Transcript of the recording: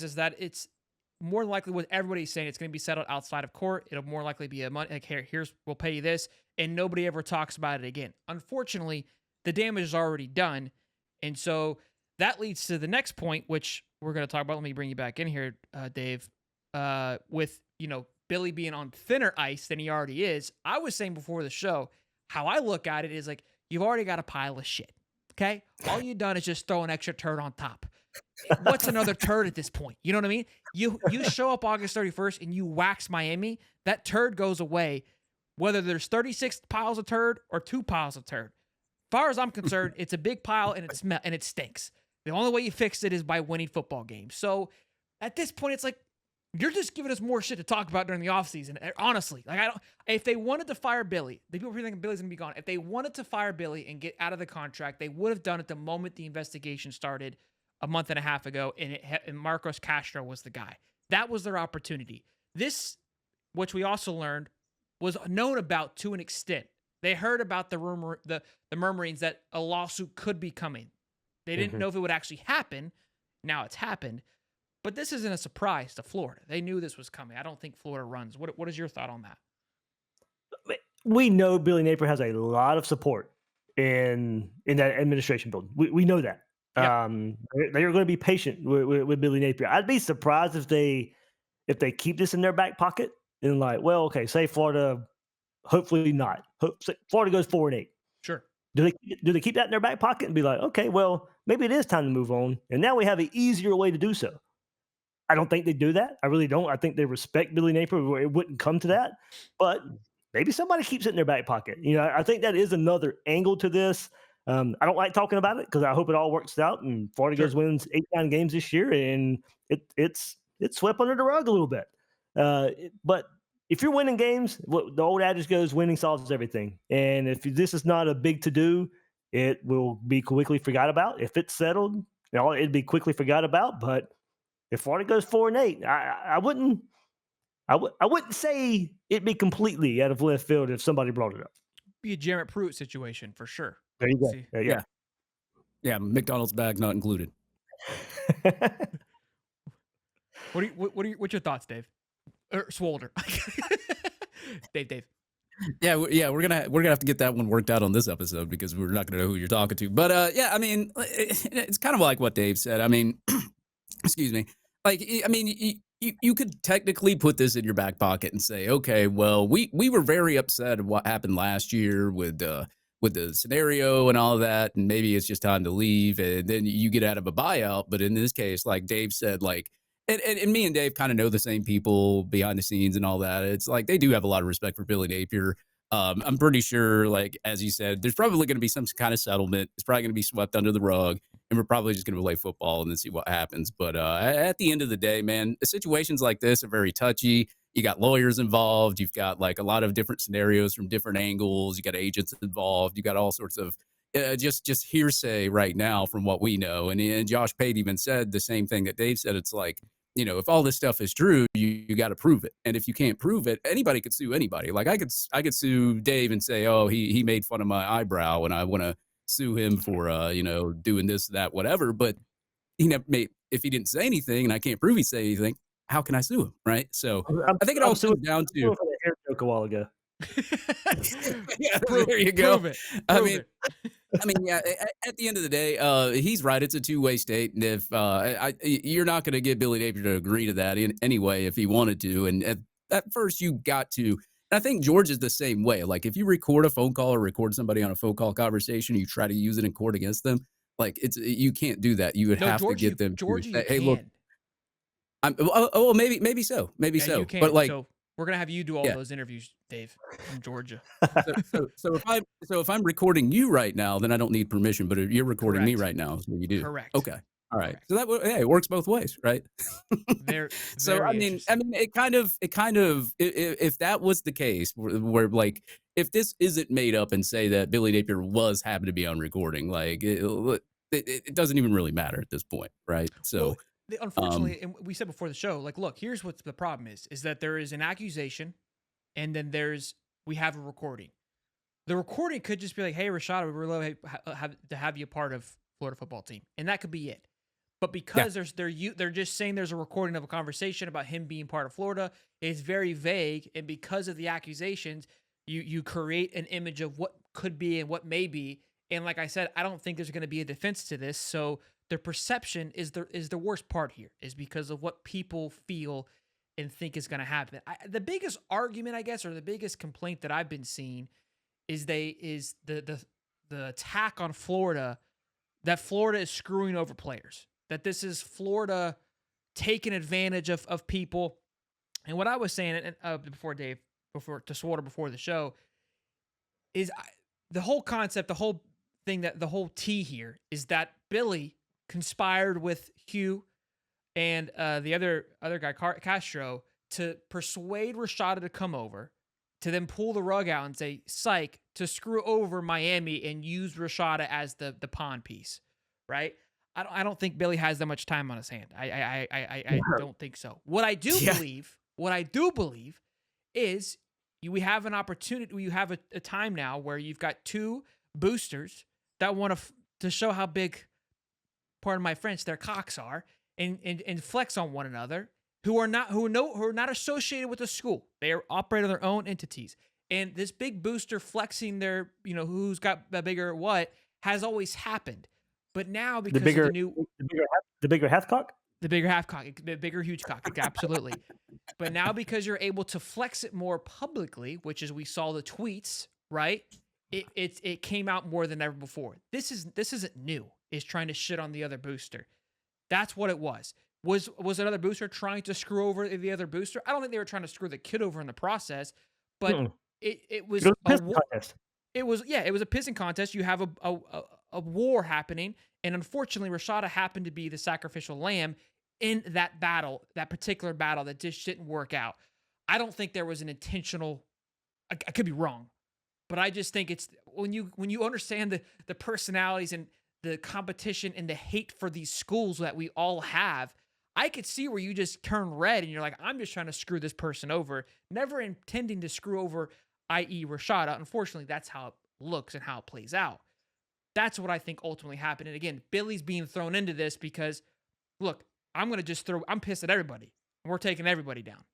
is that it's more likely what everybody's saying it's going to be settled outside of court. It'll more likely be a money. Like, here's we'll pay you this, and nobody ever talks about it again. Unfortunately, the damage is already done, and so that leads to the next point, which we're going to talk about. Let me bring you back in here, Dave. With Billy being on thinner ice than he already is. I was saying before the show, how I look at it is like you've already got a pile of shit. Okay, all you've done is just throw an extra turd on top. What's another turd at this point? You know what I mean? You show up August 31st and you wax Miami, that turd goes away, whether there's 36 piles of turd or 2 piles of turd. As far as I'm concerned, it's a big pile and it stinks. The only way you fix it is by winning football games. So at this point, it's like you're just giving us more shit to talk about during the offseason. Honestly, like if they wanted to fire Billy, the people thinking Billy's gonna be gone. If they wanted to fire Billy and get out of the contract, they would have done it the moment the investigation started a month and a half ago, and Marcos Castro was the guy. That was their opportunity. This, which we also learned, was known about to an extent. They heard about the rumor, the murmurings that a lawsuit could be coming. They didn't know if it would actually happen. Now it's happened. But this isn't a surprise to Florida. They knew this was coming. I don't think Florida runs. What is your thought on that? We know Billy Napier has a lot of support in that administration building. We know that. Yep. They're going to be patient with Billy Napier. I'd be surprised if they keep this in their back pocket and like, well, okay, say Florida, hopefully not. Florida goes 4-8. Sure. Do they keep that in their back pocket and be like, okay, well, maybe it is time to move on, and now we have an easier way to do so? I don't think they do that. I really don't. I think they respect Billy Napier. Where it wouldn't come to that, but maybe somebody keeps it in their back pocket. I think that is another angle to this. I don't like talking about it because I hope it all works out and Florida Sure. goes wins 8-9 games this year, and it's swept under the rug a little bit. But if you're winning games, what the old adage goes, winning solves everything. And if this is not a big to do, it will be quickly forgot about. If it's settled, it'd be quickly forgot about. But if Florida goes 4-8, I wouldn't say it'd be completely out of left field if somebody brought it up. Be a Jarrett Pruitt situation for sure. There you go. See, There you Yeah. Yeah, McDonald's bag not included. go. what's your thoughts, Dave? Or Swolder. Dave. Yeah, we're gonna have to get that one worked out on this episode because we're not gonna know who you're talking to. But yeah, I mean, it's kind of like what Dave said. I mean, excuse me. Like, I mean, you could technically put this in your back pocket and say, okay, well, we were very upset at what happened last year with the scenario and all of that, and maybe it's just time to leave, and then you get out of a buyout. But in this case, like Dave said, like, and me and Dave kind of know the same people behind the scenes and all that. It's like they do have a lot of respect for Billy Napier. I'm pretty sure, like as you said, there's probably going to be some kind of settlement. It's probably going to be swept under the rug, and we're probably just going to play football and then see what happens. But at the end of the day, man, situations like this are very touchy. You got lawyers involved. You've got like a lot of different scenarios from different angles. You got agents involved. You got all sorts of just hearsay right now from what we know. And Josh Pate even said the same thing that Dave said. It's like, if all this stuff is true, you got to prove it. And if you can't prove it, anybody could sue anybody. Like I could sue Dave and say, oh, he made fun of my eyebrow, and I want to sue him for doing this, that, whatever. But if he didn't say anything and I can't prove he said anything, how can I sue him, right? So I think it all comes down to a hair joke a while ago. Yeah, there you go. Prove it. I mean, yeah. At the end of the day, he's right. It's a two-way state, and if you're not going to get Billy Napier to agree to that anyway, if he wanted to, and at first you got to. And I think George is the same way. Like if you record a phone call or record somebody on a phone call conversation, you try to use it in court against them. Like you can't do that. You would have to get them. Georgia, to say, hey, you look. Maybe so. Yeah, So. you can. But like. So we're gonna have you do all those interviews, Dave, from Georgia. So if I'm recording you right now, then I don't need permission. But if you're recording me right now, so you do. Correct. Okay. All right. Correct. So it works both ways, right? So I mean, it kind of, if that was the case, where like, if this isn't made up and say that Billy Napier was happy to be on recording, like it doesn't even really matter at this point, right? So. Well, unfortunately, and we said before the show, like, look, here's what the problem is that there is an accusation, and then we have a recording. The recording could just be like, hey, Rashada, we would love to have you a part of Florida football team. And that could be it. But because they're just saying there's a recording of a conversation about him being part of Florida, it's very vague, and because of the accusations, you create an image of what could be and what may be. And like I said, I don't think there's going to be a defense to this. So the perception is the worst part here, is because of what people feel and think is going to happen. The biggest argument, I guess, or the biggest complaint that I've been seeing is the attack on Florida, that Florida is screwing over players, that this is Florida taking advantage of people. And what I was saying before Dave, before the show, is the whole concept, the whole thing, that the whole tea here is that Billy conspired with Hugh and the other guy, Castro, to persuade Rashada to come over, to then pull the rug out and say, psych, to screw over Miami and use Rashada as the pawn piece, right? I don't think Billy has that much time on his hand. I don't think so. What I do believe is we have an opportunity. You have a time now where you've got two boosters that want to show how big, pardon my French, their cocks are, and flex on one another, who are not associated with the school. They are operate on their own entities. And this big booster flexing their, who's got the bigger what, has always happened. But now, because of the bigger half cock, the bigger huge cock, absolutely. But now, because you're able to flex it more publicly, which is, we saw the tweets, right? It came out more than ever before. This isn't new. Is trying to shit on the other booster. That's what it was. Was another booster trying to screw over the other booster? I don't think they were trying to screw the kid over in the process, but it was a contest. It was a pissing contest. You have a war happening, and unfortunately, Rashada happened to be the sacrificial lamb in that battle, that particular battle that just didn't work out. I don't think there was an intentional. I could be wrong, but I just think it's when you understand the personalities and the competition and the hate for these schools that we all have. I could see where you just turn red and you're like, I'm just trying to screw this person over, never intending to screw over, i.e. Rashada. Unfortunately, that's how it looks and how it plays out. That's what I think ultimately happened. And again, Billy's being thrown into this because, look, I'm pissed at everybody. We're taking everybody down.